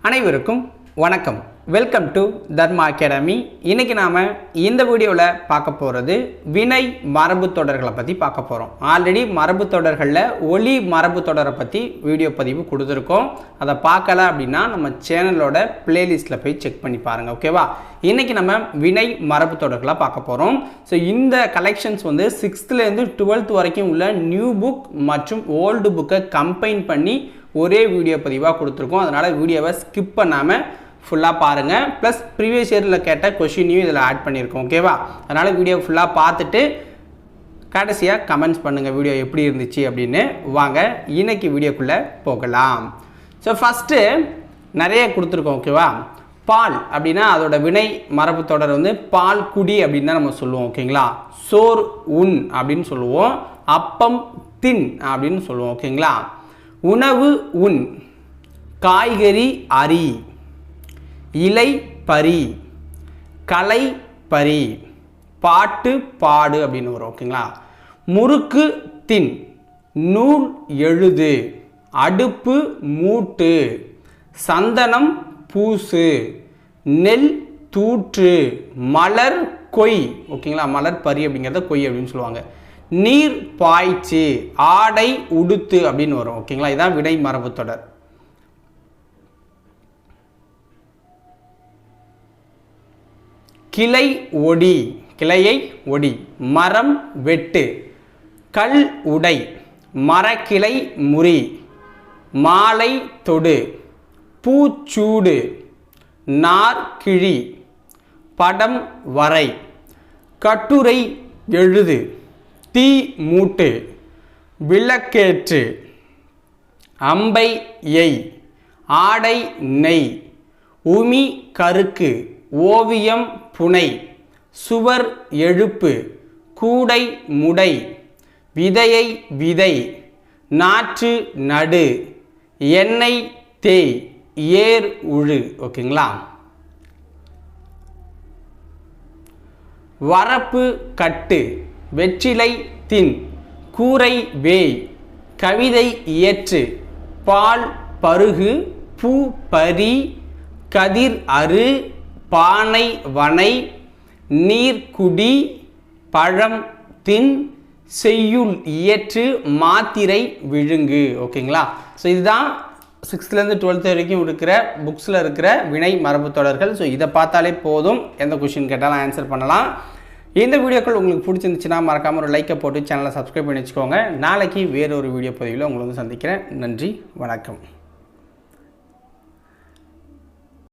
அனைவருக்கும் வணக்கம். Welcome to Dharma academy. இன்றைக்கி நாம் இந்த வீடியோவில் பார்க்க போகிறது வினை மரபு தொடர்களை பற்றி பார்க்க போகிறோம். ஆல்ரெடி மரபு தொடர்களில் ஒலி மரபு தொடரை பற்றி வீடியோ பதிவு கொடுத்துருக்கோம். அதை பார்க்கல அப்படின்னா நம்ம சேனலோட பிளேலிஸ்ட்டில் போய் செக் பண்ணி பாருங்கள். ஓகேவா? இன்றைக்கி நம்ம வினை மரபு தொடர்களாக பார்க்க போகிறோம். ஸோ இந்த கலெக்ஷன்ஸ் வந்து 6th-லேருந்து 12th வரைக்கும் உள்ள நியூ புக் மற்றும் ஓல்டு புக்கை கம்பைன் பண்ணி ஒரே வீடியோ பதிவாக கொடுத்துருக்கோம். அதனால் வீடியோவை ஸ்கிப் பண்ணாமல் ஃபுல்லாக பாருங்கள். ப்ளஸ் ப்ரீவியஸ் இயரில் கேட்ட கொஷினையும் இதில் ஆட் பண்ணியிருக்கோம். ஓகேவா? அதனால் வீடியோ ஃபுல்லாக பார்த்துட்டு கடைசியாக கமெண்ட்ஸ் பண்ணுங்கள் வீடியோ எப்படி இருந்துச்சு அப்படின்னு. வாங்க இன்னைக்கு வீடியோக்குள்ளே போகலாம். ஸோ ஃபஸ்ட்டு நிறைய கொடுத்துருக்கோம். ஓகேவா? பால் அப்படின்னா அதோட வினை மரபு தொடர் வந்து பால் குடி அப்படின்னு தான் நம்ம சொல்லுவோம். ஓகேங்களா? சோர் உண் அப்படின்னு சொல்லுவோம். அப்பம் தின் அப்படின்னு சொல்லுவோம். ஓகேங்களா? உணவு உண், காய்கறி அரி, இலை பரி, கலை பரி, பாட்டு பாடு அப்படின்னு வரும். ஓகேங்களா? முறுக்கு தின், நூல் எழுது, அடுப்பு மூட்டு, சந்தனம் பூசு, நெல் தூற்று, மலர் கொய். ஓகேங்களா? மலர் பரி அப்படிங்கிறத கொய் அப்படின்னு சொல்லுவாங்க. நீர் பாய்ச்சி, ஆடை உடுத்து அப்படின்னு வரும். ஓகேங்களா? இதான் வினை மரபு தொடர். கிளை ஒடி, கிளையை ஒடி, மரம் வெட்டு, கல் உடை, மரக்கிளை முறி, மாலை தொடு, பூச்சூடு, நார் கிழி, படம் வரை, கட்டுரை எழுது, தீ மூட்டு, விளக்கேற்று, அம்பை எய், ஆடை நெய், உமி கருக்கு, ஓவியம் புனை, சுவர் எழுப்பு, கூடை முடை, விதையை விதை, நாற்று நடு, எண்ணெய் தேய், ஏர் உழு. ஓகேங்களா? வரப்பு கட்டு, வெற்றிலை தின், கூரை வேய், கவிதை இயற்று, பால் பருகு, பூ பரி, கதிர் அறு, பானை வனை, நீர்க்குடி, பழம் தின், செய்யுள் இயற்று, மாத்திரை விழுங்கு. ஓகேங்களா? ஸோ இதுதான் 6th-லேருந்து 12th வரைக்கும் இருக்கிற புக்ஸில் இருக்கிற வினை மரபு தொடர்கள். ஸோ இதை பார்த்தாலே போதும், எந்த கொஷின் கேட்டாலும் ஆன்சர் பண்ணலாம். இந்த வீடியோக்கள் உங்களுக்கு பிடிச்சிருந்துச்சுன்னா மறக்காமல் ஒரு லைக்கை போட்டு சேனலை சப்ஸ்கிரைப் பண்ணி வச்சுக்கோங்க. நாளைக்கு வேறொரு வீடியோ பதிவில் உங்களை வந்து சந்திக்கிறேன். நன்றி, வணக்கம்.